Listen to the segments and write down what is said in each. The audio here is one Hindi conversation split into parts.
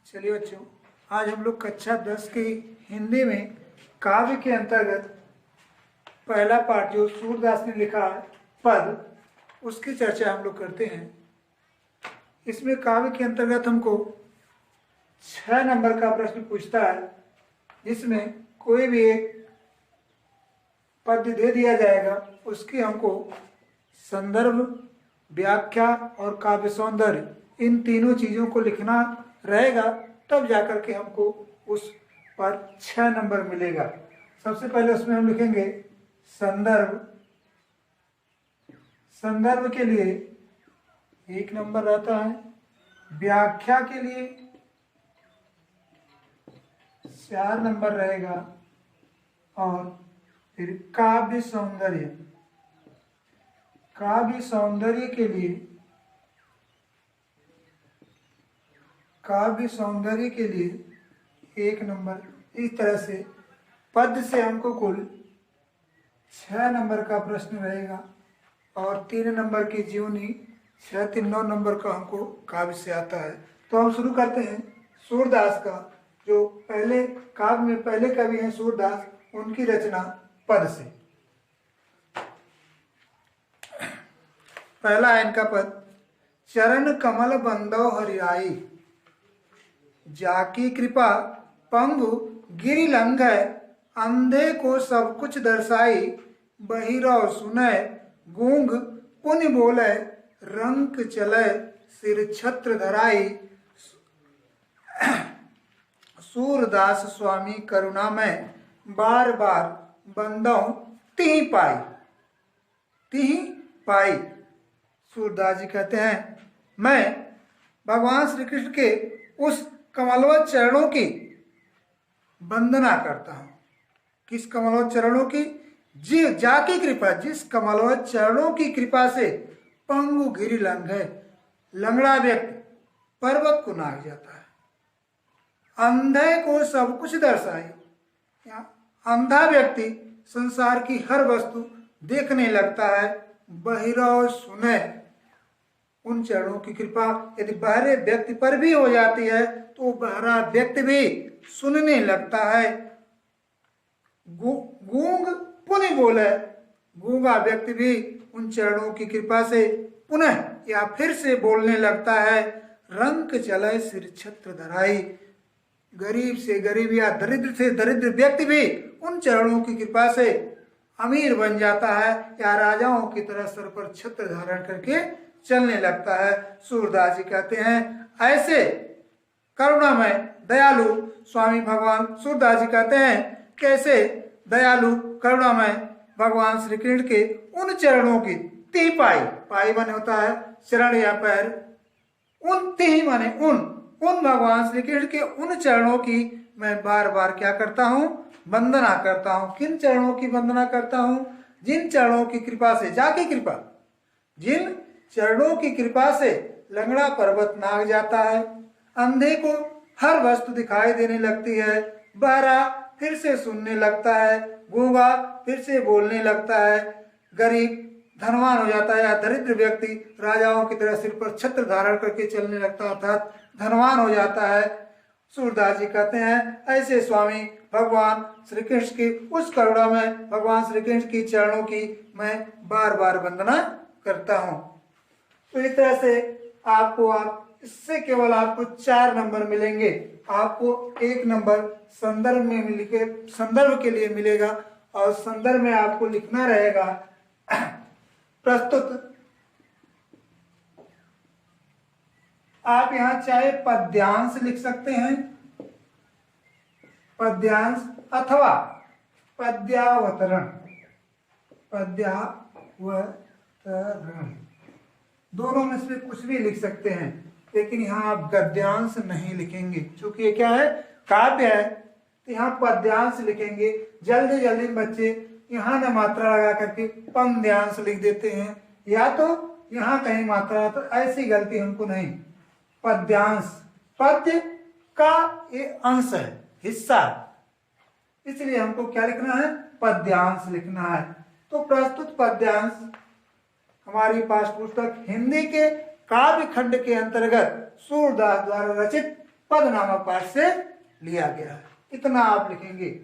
चलिए बच्चों, आज हम लोग कक्षा 10 की हिंदी में काव्य के अंतर्गत पहला पाठ जो सूरदास ने लिखा है पद, उसकी चर्चा हम लोग करते हैं। इसमें काव्य के अंतर्गत हमको 6 नंबर का प्रश्न पूछता है, जिसमें कोई भी एक पद्य दे दिया जाएगा, उसकी हमको संदर्भ, व्याख्या और काव्य सौंदर्य इन तीनों चीज़ों को लिखना रहेगा, तब जाकर के हमको उस पर 6 नंबर मिलेगा। सबसे पहले उसमें हम लिखेंगे संदर्भ। संदर्भ के लिए 1 नंबर रहता है, व्याख्या के लिए 4 नंबर रहेगा और फिर काव्य सौंदर्य। काव्य सौंदर्य के लिए 1 नंबर। इस तरह से पद से हमको कुल 6 नंबर का प्रश्न रहेगा और 3 नंबर की जीवनी 6 3 9 नंबर का हमको काव्य से आता है। तो हम शुरू करते हैं सूरदास का, जो पहले काव्य में पहले कवि हैं सूरदास, उनकी रचना पद से। पहला है इनका पद। चरण कमल बंदो हरियाई, जाकी कृपा पंगु गिरि लंघय, अंधे को सब कुछ दर्शाई, बहिरौ सुनय गूंग पुनि बोले, रंक चलय सिर छत्र धराई, सूरदास स्वामी करुणा में, बार बार बंदौ तिहि पाई। तिहि पाई। सूरदास जी कहते हैं, मैं भगवान श्री कृष्ण के उस कमलवत चरणों की वंदना करता हूँ। किस कमलवत चरणों की? जी जाकी कृपा, जिस कमलवत चरणों की कृपा से पंगु गिरि लंघय, लंगड़ा व्यक्ति पर्वत को नाग जाता है, अंधे को सब कुछ दर्शाई, अंधा व्यक्ति संसार की हर वस्तु देखने लगता है, बहिरौ सुने, उन चरणों की कृपा यदि बहरे व्यक्ति पर भी हो जाती है तो बहरा व्यक्ति भी सुनने लगता है। गूंग पुनि बोले, गूंगा व्यक्ति भी उन चरणों की कृपा से पुनः या फिर से बोलने लगता है। रंक चले सिर छत्र धराई, गरीब से गरीब या दरिद्र से दरिद्र व्यक्ति भी उन चरणों की कृपा से अमीर बन जाता है या राजाओं की तरह सर पर छत्र धारण करके चलने लगता है। सूरदास जी कहते हैं, ऐसे करुणामय दयालु स्वामी भगवान, सूरदास जी कहते हैं कैसे दयालु करुणामय भगवान श्री कृष्ण के उन चरणों की तिहि पाई, पाई माने होता है चरण या पैर, उन तिहि माने उन भगवान श्री कृष्ण के उन चरणों की मैं बार बार क्या करता हूँ? वंदना करता हूँ। किन चरणों की वंदना करता हूँ? जिन चरणों की कृपा से, जाकी कृपा, जिन चरणों की कृपा से लंगड़ा पर्वत नाग जाता है, अंधे को हर वस्तु दिखाई देने लगती है, बहरा फिर से सुनने लगता है, गूंगा फिर से बोलने लगता है, गरीब धनवान हो जाता है या दरिद्र व्यक्ति राजाओं की तरह सिर पर छत्र धारण करके चलने लगता है, अर्थात धनवान हो जाता है। सूरदास जी कहते हैं, ऐसे स्वामी भगवान श्री कृष्ण की उस करुणा में भगवान श्री कृष्ण की चरणों की मैं बार बार वंदना करता हूँ। तो इस तरह से इससे केवल आपको 4 नंबर मिलेंगे। आपको 1 नंबर संदर्भ के लिए मिलेगा और संदर्भ में आपको लिखना रहेगा प्रस्तुत। आप यहाँ चाहे पद्यांश लिख सकते हैं, पद्यांश अथवा पद्यावतरण, दोनों में से कुछ भी लिख सकते हैं, लेकिन यहाँ आप गद्यांश नहीं लिखेंगे, क्योंकि ये क्या है? काव्य है। तो यहाँ पद्यांश लिखेंगे। जल्दी जल्दी बच्चे यहाँ न मात्रा लगा करके पद्यांश लिख देते हैं, या तो यहाँ कहीं मात्रा, तो ऐसी गलती हमको नहीं। पद्यांश, पद्य का ये अंश है, हिस्सा, इसलिए हमको क्या लिखना है? पद्यांश लिखना है। तो प्रस्तुत पद्यांश हमारी पाठ्य पुस्तक हिंदी के काव्य खंड के अंतर्गत सूरदास द्वारा रचित पद नामक पाठ से लिया गया है। इतना आप लिखेंगे।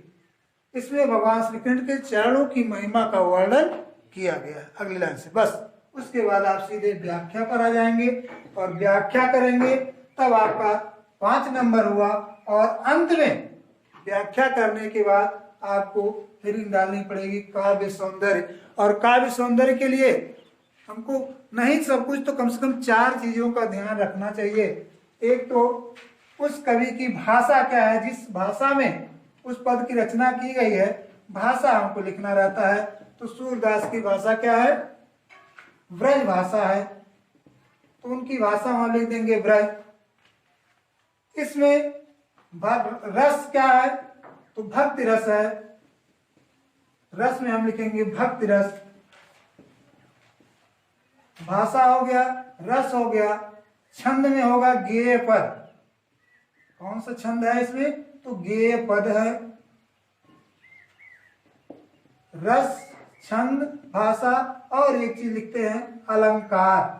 इसमें भगवान श्री कृष्ण के चरणों की महिमा का वर्णन किया गया है अगली लाइन से। बस उसके बाद आप सीधे व्याख्या पर आ जाएंगे और व्याख्या करेंगे, तब आपका 5 नंबर हुआ। और अंत में व्याख्या करने के बाद आपको हेडिंग डालनी पड़ेगी काव्य सौंदर्य। और काव्य सौंदर्य के लिए हमको नहीं सब कुछ तो कम से कम 4 चीजों का ध्यान रखना चाहिए। एक तो उस कवि की भाषा क्या है, जिस भाषा में उस पद की रचना की गई है, भाषा हमको लिखना रहता है। तो सूरदास की भाषा क्या है, ब्रज भाषा है, तो उनकी भाषा हम लिख देंगे ब्रज। इसमें रस क्या है, तो भक्ति रस है, रस में हम लिखेंगे भक्ति रस। भाषा हो गया, रस हो गया, छंद में होगा गेय पद। कौन सा छंद है इसमें, तो गेय पद है। रस, छंद, भाषा और एक चीज लिखते हैं अलंकार।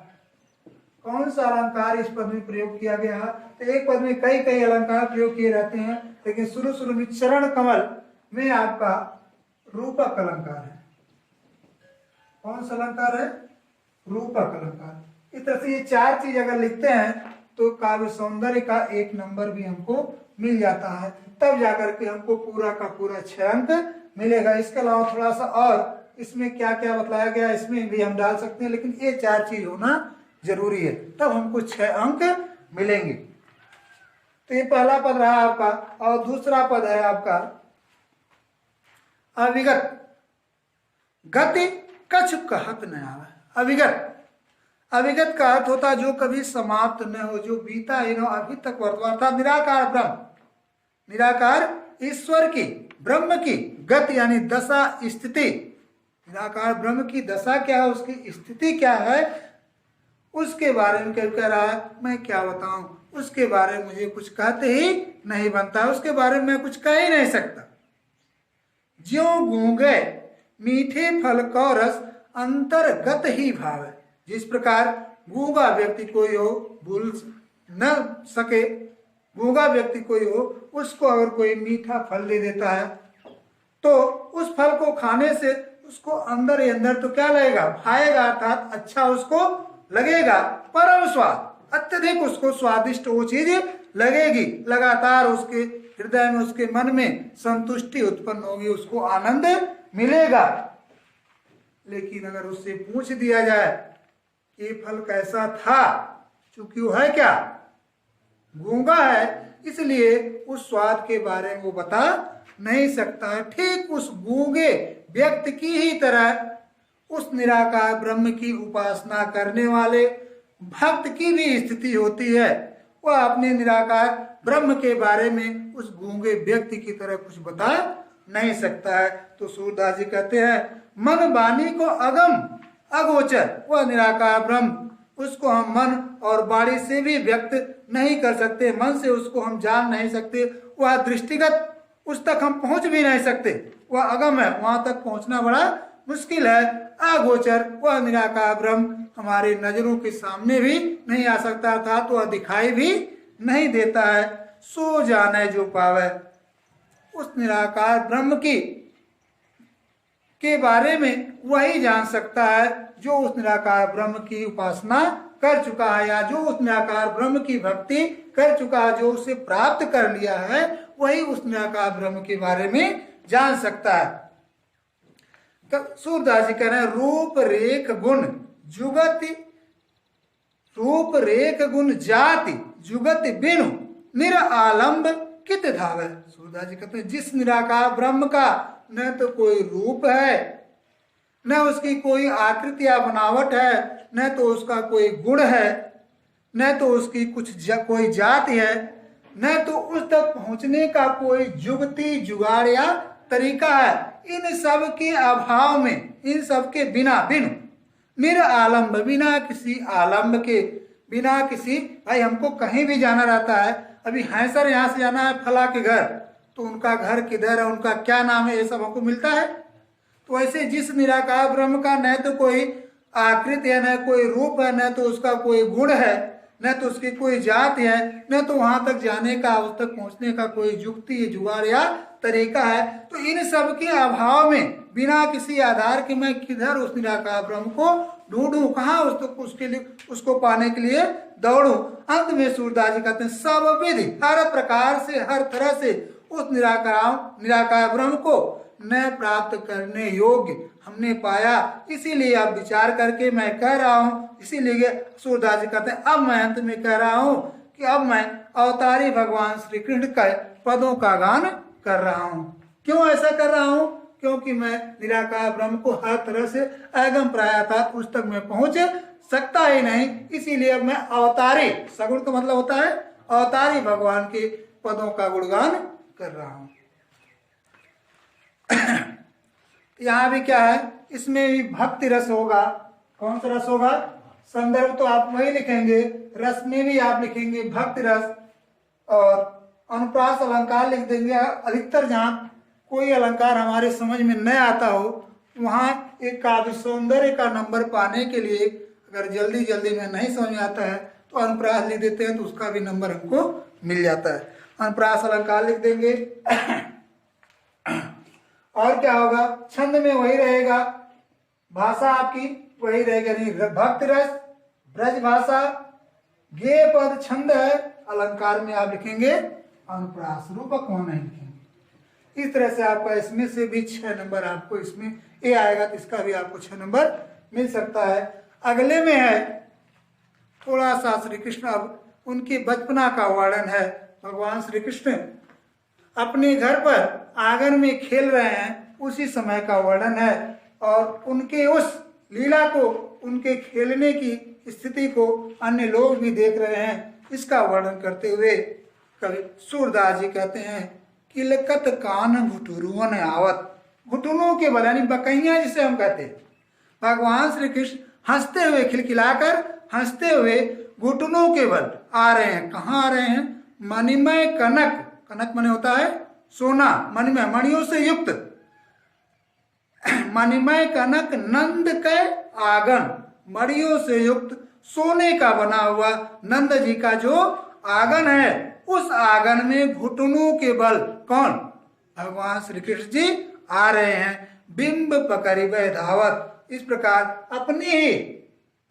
कौन सा अलंकार इस पद में प्रयोग किया गया है, तो एक पद में कई कई अलंकार प्रयोग किए रहते हैं, लेकिन शुरू में चरण कमल में आपका रूपक अलंकार है। कौन सा अलंकार है, रूपक अलंकार। इस तरह से ये 4 चीज अगर लिखते हैं तो काव्य सौंदर्य का 1 नंबर भी हमको मिल जाता है। तब जाकर के हमको पूरा का पूरा 6 अंक मिलेगा। इसके अलावा थोड़ा सा और इसमें क्या क्या बताया गया, इसमें भी हम डाल सकते हैं, लेकिन ये 4 चीज होना जरूरी है, तब हमको 6 अंक मिलेंगे। तो ये पहला पद रहा आपका। और दूसरा पद है आपका अविगत। गति कछु कहत न आवे। अविगत, अविगत का अर्थ होता है जो कभी समाप्त न हो, जो बीता ही न हो, अभी तक वर्तमान था। निराकार ब्रह्म, निराकार ईश्वर की, ब्रह्म की गति यानी दशा स्थिति। निराकार ब्रह्म की दशा क्या है, उसकी स्थिति क्या है, उसके बारे में कह रहा है मैं क्या बताऊं, उसके बारे में मुझे कुछ कहते ही नहीं बनता, उसके बारे में मैं कुछ कह ही नहीं सकता। ज्यों गूंगे मीठे फल को रस अंतर्गत ही भाव है। जिस प्रकार गूंगा व्यक्ति कोई हो, भूल न सके, गूंगा व्यक्ति कोई हो, उसको अगर कोई मीठा फल दे देता है तो उस फल को खाने से उसको अंदर ही अंदर तो क्या लगेगा, भाएगा, अर्थात अच्छा उसको लगेगा, परम स्वाद, अत्यधिक उसको स्वादिष्ट वो चीज लगेगी। लगातार उसके हृदय में, उसके मन में संतुष्टि उत्पन्न होगी, उसको आनंद मिलेगा। लेकिन अगर उससे पूछ दिया जाए ये फल कैसा था, चूंकि वो है क्या, गूंगा है, इसलिए उस स्वाद के बारे में वो बता नहीं सकता है। ठीक उस गूंगे व्यक्ति की ही तरह उस निराकार ब्रह्म की उपासना करने वाले भक्त की भी स्थिति होती है। वह अपने निराकार ब्रह्म के बारे में उस गूंगे व्यक्ति की तरह कुछ बता नहीं सकता है। तो सूरदास जी कहते हैं मन वाणी को अगम अगोचर, वह निराकार ब्रह्म, उसको हम मन और वाणी से भी व्यक्त नहीं कर सकते, मन से उसको हम जान नहीं सकते, वह दृष्टिगत उस तक हम पहुंच भी नहीं सकते, वह अगम है, वहां तक पहुंचना बड़ा मुश्किल है। अगोचर, वह निराकार ब्रह्म हमारे नजरों के सामने भी नहीं आ सकता था, तो वह दिखाई भी नहीं देता है। सो जाने जो पावे, उस निराकार ब्रह्म की के बारे में वही जान सकता है जो उस निराकार ब्रह्म की उपासना कर चुका है, या जो उस निराकार ब्रह्म की भक्ति कर चुका है, जो उसे प्राप्त कर लिया है, वही उस निराकार ब्रह्म के बारे में जान सकता है। तो सूरदास जी कह रहे हैं रूप रेख गुण जुगति, रूप रेख गुण जाति जुगति बिनु निर आलम्ब कित धावे। सूरदास जी कहते हैं जिस निराकार ब्रह्म का न तो कोई रूप है, न उसकी कोई आकृति या बनावट है, न तो उसका कोई गुण है, न तो उसकी कोई जाति है, न तो उस तक पहुंचने का कोई जुगति जुगाड़ या तरीका है। इन सब के अभाव में, इन सब के बिना, बिनु निर आलम्ब, बिना किसी आलम्ब के, बिना किसी, भाई हमको कहीं भी जाना रहता है, अभी है सर यहाँ से जाना है फला के घर, तो उनका घर किधर है, उनका क्या नाम है, ये सब हमको मिलता है। तो ऐसे जिस निराकार ब्रह्म का न तो कोई आकृति है, न कोई रूप है, न तो उसका कोई गुण है, न तो उसकी कोई जात है, न तो वहां तक जाने का, उस तक पहुंचने का कोई युक्ति जुगाड़ या तरीका है। तो इन सब के अभाव में बिना किसी आधार के मैं किधर उस निराकार ब्रह्म को ढूंढूं, कहाँ उसके लिए, उसको पाने के लिए दौड़ूं। अंत में सूरदास जी कहते हैं सब विधि, हर प्रकार से, हर तरह से उस निराकार ब्रह्म को न प्राप्त करने योग्य हमने पाया। इसीलिए अब विचार करके मैं कह रहा हूँ, इसीलिए सूरदास जी कहते हैं अब मैं अंत में कह रहा हूँ कि अब मैं अवतारी भगवान श्री कृष्ण के पदों का गान कर रहा हूँ। क्यों ऐसा कर रहा हूँ? क्योंकि मैं निराकार ब्रह्म को हर तरह से अगम प्रायः उस तक मैं पहुंच सकता ही नहीं, इसीलिए अब मैं अवतारी, सगुण का मतलब होता है अवतारी भगवान के पदों का गुणगान कर रहा हूं। यहाँ भी क्या है, इसमें भी भक्ति रस होगा। कौन सा रस होगा? संदर्भ तो आप वही लिखेंगे, रस में भी आप लिखेंगे भक्ति रस, और अनुप्रास अलंकार लिख देंगे। अधिकतर जहाँ कोई अलंकार हमारे समझ में न आता हो, वहाँ एक काव्य सौंदर्य का नंबर पाने के लिए अगर जल्दी जल्दी में नहीं समझ में आता है तो अनुप्रास लिख देते हैं, तो उसका भी नंबर हमको मिल जाता है। अनुप्रास अलंकार लिख देंगे। और क्या होगा? छंद में वही रहेगा, भाषा आपकी वही रहेगा, नहीं भक्ति रस, ब्रज भाषा, गे पद छंद है, अलंकार में आप लिखेंगे अनुप्रास, रूपक वहां नहीं लिखेंगे। इस तरह से आपका इसमें से भी 6 नंबर आपको इसमें ए आएगा, तो इसका भी आपको 6 नंबर मिल सकता है। अगले में है थोड़ा सा श्री कृष्ण, अब उनकी बचपना का वर्णन है। भगवान श्री कृष्ण अपने घर पर आंगन में खेल रहे हैं, उसी समय का वर्णन है, और उनके उस लीला को, उनके खेलने की स्थिति को अन्य लोग भी देख रहे हैं। इसका वर्णन करते हुए कवि सूरदास जी कहते हैं, किलकत कान घुटुरुअन आवत, घुटनों के बल यानी बकैया जिसे हम कहते हैं, भगवान श्री कृष्ण हंसते हुए, खिलखिलाकर हंसते हुए घुटनों के बल आ रहे हैं। कहाँ आ रहे हैं? मणिमय कनक, कनक मने होता है सोना, मणिमय मणियों से युक्त, मणिमय कनक नंद के आंगन, मणियों से युक्त सोने का बना हुआ नंद जी का जो आंगन है, उस आंगन में घुटनों के बल कौन? भगवान श्री कृष्ण जी आ रहे हैं। बिंब पकड़ी वह धावत, इस प्रकार अपनी ही,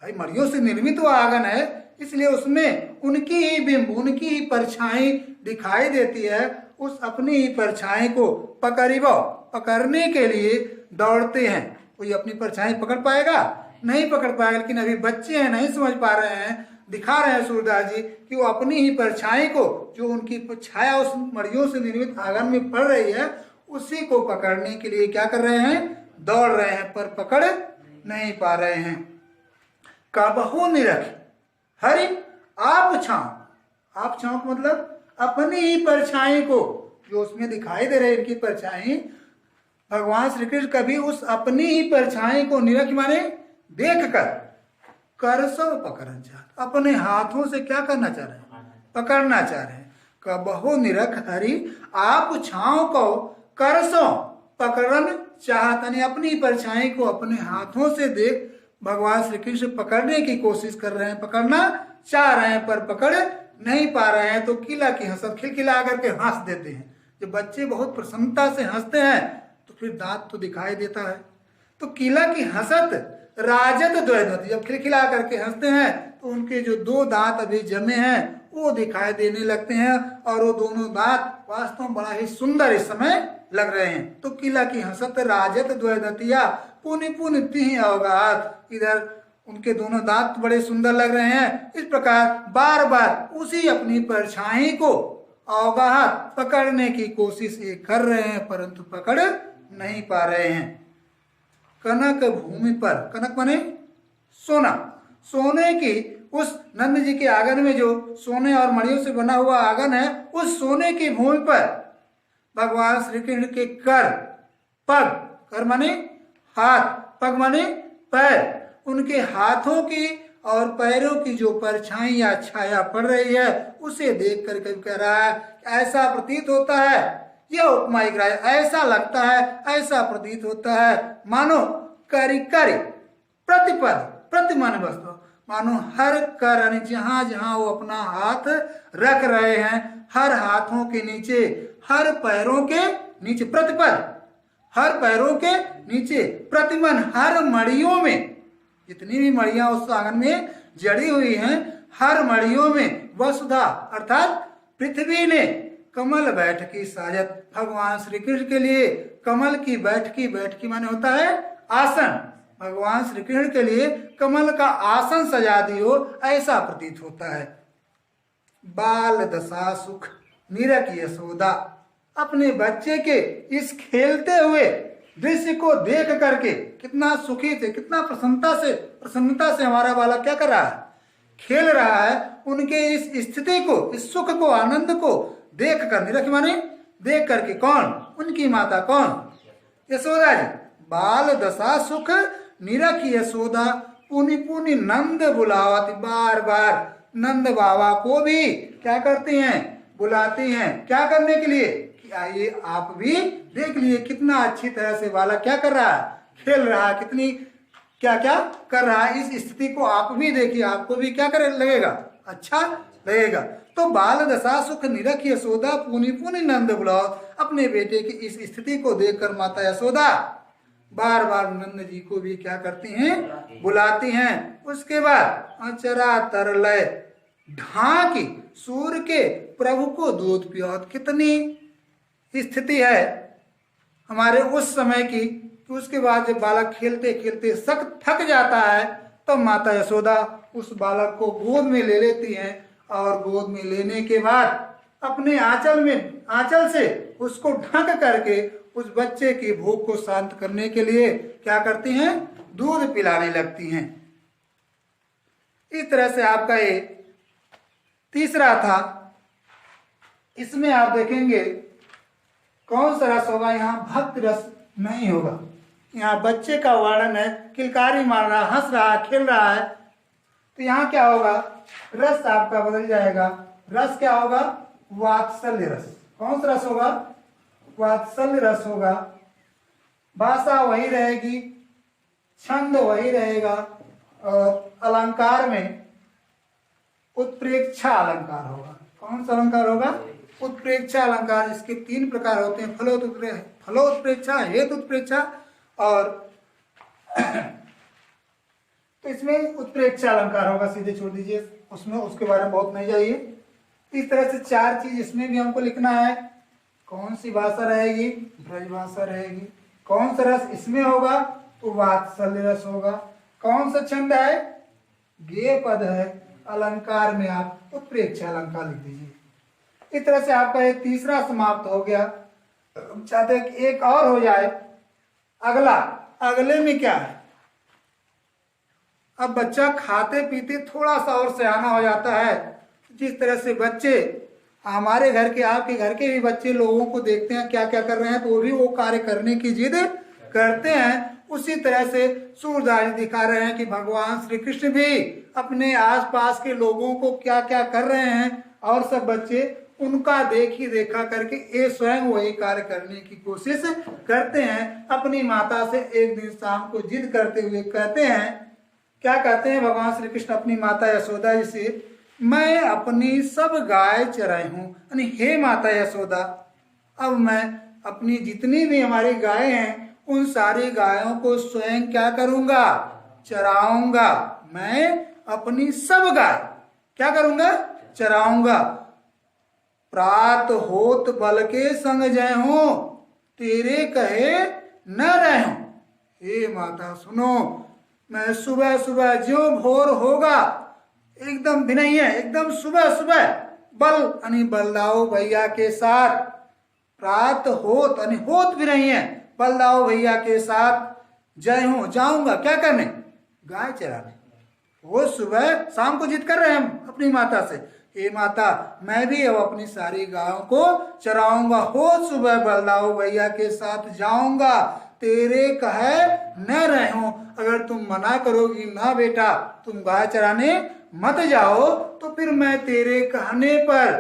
भाई मणियों से निर्मित वो आंगन है, इसलिए उसमें उनकी ही बिंब, उनकी ही परछाई दिखाई देती है। उस अपनी ही परछाई को पकड़ने के लिए दौड़ते हैं। कोई अपनी परछाई पकड़ पाएगा? नहीं पकड़ पाएगा। लेकिन अभी बच्चे हैं, नहीं समझ पा रहे हैं, दिखा रहे हैं सूरदास जी कि वो अपनी ही परछाई को, जो उनकी छाया उस मड़ियों से निर्मित आंगन में पड़ रही है, उसी को पकड़ने के लिए क्या कर रहे हैं? दौड़ रहे हैं, पर पकड़ नहीं पा रहे हैं। काबहु निरख हरि आप छांव, आप छांव का मतलब अपनी ही परछाई को, जो उसमें दिखाई दे रही इनकी परछाई, भगवान श्री कृष्ण कभी उस अपनी ही परछाई को निरख माने देखकर करसव पकड़ना चाहते, अपने हाथों से क्या करना चाह रहे हैं? पकड़ना चाह रहे हैं। कबहु निरख हरि आप छांव को करसव पकड़न चाहते, अपनी परछाई को अपने हाथों से देख भगवान श्री कृष्ण पकड़ने की कोशिश कर रहे हैं, पकड़ना चाह रहे हैं, पर पकड़ नहीं पा रहे हैं। तो किला की हंसत खिलखिला करके हंस देते हैं। जब बच्चे बहुत प्रसन्नता से हंसते हैं तो फिर दांत तो दिखाई देता है। तो किला की हंसत राजत द्वैत, जब खिलखिला करके हंसते हैं तो उनके जो 2 दांत अभी जमे हैं वो दिखाई देने लगते हैं, और वो दोनों दांत वास्तव में बड़ा ही सुंदर इस समय लग रहे हैं। तो किला की हंसत राजत द्वैदतिया पुनि पुनि तिहि अवगात, इधर उनके दोनों दांत बड़े सुंदर लग रहे हैं। इस प्रकार बार बार उसी अपनी परछाई को अवगाहत पकड़ने की कोशिश ये कर रहे हैं, परंतु पकड़ नहीं पा रहे हैं। कनक भूमि पर, कनक माने सोना, सोने की उस नंद जी के आंगन में जो सोने और मणियों से बना हुआ आंगन है, उस सोने की भूमि पर भगवान श्री कृष्ण के कर, पग, कर माने हाथ, पग माने पैर, उनके हाथों की और पैरों की जो परछाई या छाया पड़ रही है, उसे देख कर कह रहा है ऐसा प्रतीत होता है, यह उपमा ऐसा लगता है, ऐसा प्रतीत होता है मानो करी करी प्रतिपद, प्रति माने वस्तु मानो हर कर यानी जहां जहां वो अपना हाथ रख रहे हैं, हर हाथों के नीचे, हर पैरों के नीचे, प्रतिपद, हर पैरों के नीचे, प्रतिमन, हर मड़ियों में, जितनी भी मड़ियां उस आंगन में जड़ी हुई हैं, हर मड़ियों में वसुधा अर्थात पृथ्वी ने कमल बैठकी साजत, भगवान श्री कृष्ण के लिए कमल की बैठकी, बैठकी माने होता है आसन, भगवान श्री कृष्ण के लिए कमल का आसन सजा दियो, ऐसा प्रतीत होता है। बाल दशा सुख नीरक यशोदा, अपने बच्चे के इस खेलते हुए दृश्य को देख करके कितना सुखी थे, कितना प्रसन्नता से हमारा बालक क्या कर रहा है, खेल रहा है। उनके इस स्थिति को, इस सुख को, आनंद को देख कर, निरख माने देख करके, कौन, उनकी माता कौन, यशोदा जी। बाल दशा सुख निरख यशोदा, पुनि पुनि नंद बुलावती, बार बार नंद बाबा को भी क्या करती हैं, बुलाती हैं, क्या करने के लिए कि आइए आप भी देख लिए कितना अच्छी तरह से बालक क्या कर रहा है, खेल रहा है, कितनी क्या क्या कर रहा है, इस स्थिति को आप भी देखिए, आपको भी क्या करे लगेगा, अच्छा लगेगा। तो बाल दशा सुख निरख यशोदा, पुनि पुनि नंद बुलाओ, अपने बेटे की इस स्थिति को देखकर माता यशोदा बार बार नंद जी को भी क्या करती हैं, बुलाती हैं। उसके बाद अचरा तरलय ढांकी सूर्य के प्रभु को दूध पियो, कितनी स्थिति है हमारे उस समय की कि उसके बाद जब बालक खेलते खेलते सख्त थक जाता है, तो माता यशोदा उस बालक को गोद में ले लेती हैं, और गोद में लेने के बाद अपने आंचल से उसको ढक करके उस बच्चे की भूख को शांत करने के लिए क्या करती हैं, दूध पिलाने लगती हैं। इस तरह से आपका ये तीसरा था। इसमें आप देखेंगे कौन सा रस होगा, यहाँ भक्त रस नहीं होगा। यहाँ बच्चे का वर्णन है, किलकारी मार रहा, हंस रहा, खेल रहा है, तो यहाँ क्या होगा, रस आपका बदल जाएगा। रस क्या होगा, वात्सल्य रस। कौन सा रस होगा, वात्सल्य रस होगा। भाषा वही रहेगी, छंद वही रहेगा, और अलंकार में उत्प्रेक्षा अलंकार होगा। कौन सा अलंकार होगा, उत्प्रेक्षा अलंकार। इसके 3 प्रकार होते हैं, फलोत्प्रेक्षा, हेतुत्प्रेक्षा और तो इसमें उत्प्रेक्षा अलंकार होगा, सीधे छोड़ दीजिए, उसमें उसके बारे में बहुत नहीं जाइए। इस तरह से 4 चीज इसमें भी हमको लिखना है। कौन सी भाषा रहेगी, ब्रज भाषा रहेगी। कौन सा रस इसमें होगा, तो वात्सल्य रस होगा। कौन सा छंद है, गेय पद है। अलंकार में आप उत्प्रेक्षा अलंकार लिख दीजिए। इस तरह से आपका ये तीसरा समाप्त हो गया। हम चाहते हैं कि एक और हो जाए। अगला, अगले में क्या है, अब बच्चा खाते पीते थोड़ा सा और सयाना हो जाता है। जिस तरह से बच्चे हमारे घर के, आपके घर के भी बच्चे लोगों को देखते हैं क्या क्या कर रहे हैं, तो वो भी वो कार्य करने की जिद करते हैं। उसी तरह से सूरदास दिखा रहे हैं कि भगवान श्री कृष्ण भी अपने आसपास के लोगों को क्या क्या कर रहे हैं, और सब बच्चे उनका देखा करके ये स्वयं वही कार्य करने की कोशिश करते हैं। अपनी माता से एक दिन शाम को जिद करते हुए कहते हैं, क्या कहते हैं भगवान श्री कृष्ण अपनी माता यशोदा जी से, मैं अपनी सब गाय चराई हूँ, यानी हे माता यशोदा, अब मैं अपनी जितनी भी हमारी गाय हैं उन सारी गायों को स्वयं क्या करूंगा, चराऊंगा। मैं अपनी सब गाय क्या करूंगा, चराऊंगा। प्रात होत बल के संग जय हूं, तेरे कहे न रहूं। हे माता सुनो, मैं सुबह सुबह ज्यों भोर होगा, एकदम भी नहीं है, एकदम सुबह सुबह बल यानी बलदाऊ भैया के साथ, प्रात होत यानी होत भी नहीं है, बलदाऊ भैया के साथ जय हूं, जाऊंगा क्या करने, गाय चराने। वो सुबह शाम को जिद कर रहे हैं हम अपनी माता से, हे माता मैं भी अब अपनी सारी गायों को चराऊंगा, हो सुबह बलदाऊ भैया के साथ जाऊंगा, तेरे कहे न रहूं। अगर तुम मना करोगी ना बेटा तुम गाय चराने मत जाओ, तो फिर मैं तेरे कहने पर,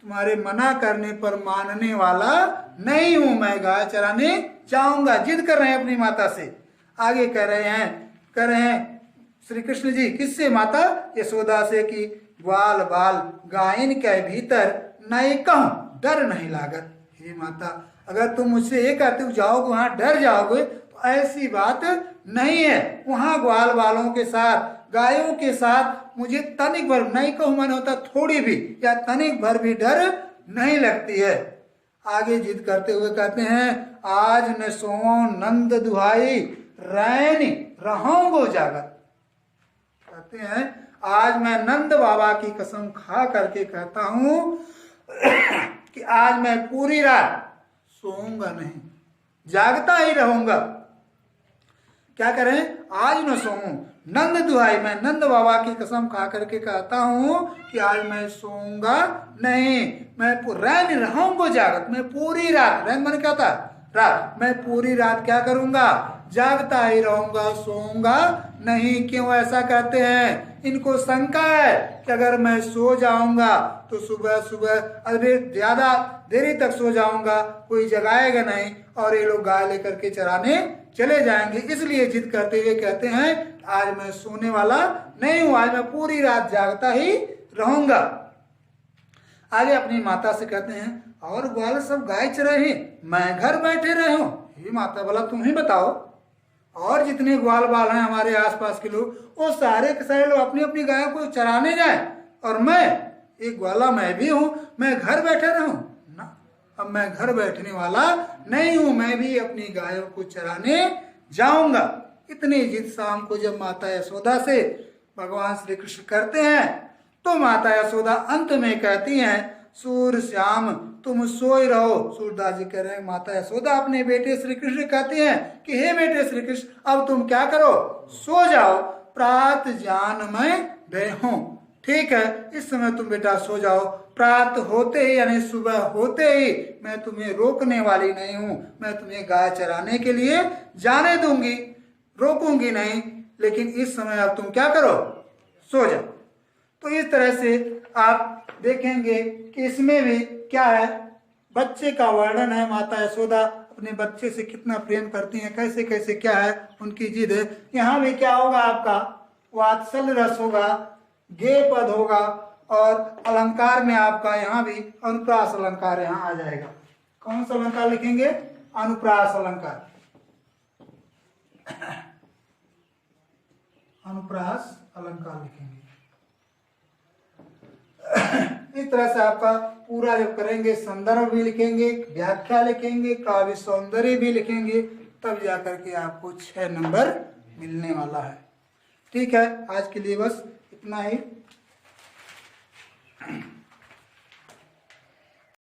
तुम्हारे मना करने पर मानने वाला नहीं हूं, मैं गाय चराने जाऊंगा। जिद कर रहे हैं अपनी माता से। आगे कह रहे हैं श्री कृष्ण जी किससे? माता यशोदा से कि ग्वाल बाल गायन के भीतर नए कहूं डर नहीं लागत। हे माता, अगर तुम मुझसे ये कहते हो जाओगे वहां डर जाओगे, तो ऐसी बात नहीं है। वहां ग्वाल बालों के साथ, गायों के साथ मुझे तनिक भर, नहीं कहूं मन होता थोड़ी भी या तनिक भर भी डर नहीं लगती है। आगे जिद करते हुए कहते हैं, आज न सोओ नंद दुहाई रैन रहूंगो जागत। कहते हैं आज मैं नंद बाबा की कसम खा करके कहता हूं कि आज मैं पूरी रात सोऊंगा नहीं, जागता ही रहूंगा। क्या करें? आज न सोऊं नंद दुहाई, मैं नंद बाबा की कसम खा करके कहता हूं कि आज मैं सोऊंगा नहीं, मैं रैन रहूंगा जागत। मैं पूरी रात, रैन मन क्या था? रात। मैं पूरी रात क्या करूंगा? जागता ही रहूंगा, सोऊंगा नहीं। क्यों ऐसा कहते हैं? इनको शंका है कि अगर मैं सो जाऊंगा तो सुबह सुबह अरे ज्यादा देरी तक सो जाऊंगा, कोई जगाएगा नहीं और ये लोग गाय लेकर के चराने चले जाएंगे। इसलिए जिद करते हुए कहते हैं आज मैं सोने वाला नहीं हूं, आज मैं पूरी रात जागता ही रहूंगा। आगे अपनी माता से कहते हैं और ग्वाल सब गाय चराए, मैं घर बैठे रहे हूं। हे माता, बोला तुम ही बताओ, और जितने ग्वाल बाल हैं हमारे आसपास के लोग, वो सारे के सारे लोग अपनी अपनी गायों को चराने जाए, और मैं एक ग्वाला मैं भी हूं, मैं घर बैठे रहूं ना। अब मैं घर बैठने वाला नहीं हूं, मैं भी अपनी गायों को चराने जाऊंगा। इतनी जिद शाम को जब माता यशोदा से भगवान श्री कृष्ण करते हैं, तो माता यशोदा अंत में कहती हैं, सूर श्याम तुम सोए रहो। सूरदास जी कह रहे हैं माता यशोदा अपने बेटे श्री कृष्ण कहते हैं कि हे बेटे श्री कृष्ण, अब तुम क्या करो? सो जाओ, प्रात जान मैं देहूं। ठीक है, इस समय तुम बेटा सो जाओ, प्रात होते ही यानी सुबह होते ही मैं तुम्हें रोकने वाली नहीं हूं, मैं तुम्हें गाय चराने के लिए जाने दूंगी, रोकूंगी नहीं, लेकिन इस समय अब तुम क्या करो? सो जाओ। तो इस तरह से आप देखेंगे कि इसमें भी क्या है, बच्चे का वर्णन है। माता यशोदा अपने बच्चे से कितना प्रेम करती हैं, कैसे कैसे क्या है उनकी जिद है। यहाँ भी क्या होगा? आपका वात्सल्य रस होगा, गे पद होगा, और अलंकार में आपका यहाँ भी अनुप्रास अलंकार यहाँ आ जाएगा। कौन सा अलंकार लिखेंगे? अनुप्रास अलंकार। अनुप्रास अलंकार लिखेंगे। इस तरह से आपका पूरा जब करेंगे, संदर्भ भी लिखेंगे, व्याख्या लिखेंगे, काव्य सौंदर्य भी लिखेंगे, तब जाकर के आपको 6 नंबर मिलने वाला है। ठीक है, आज के लिए बस इतना ही।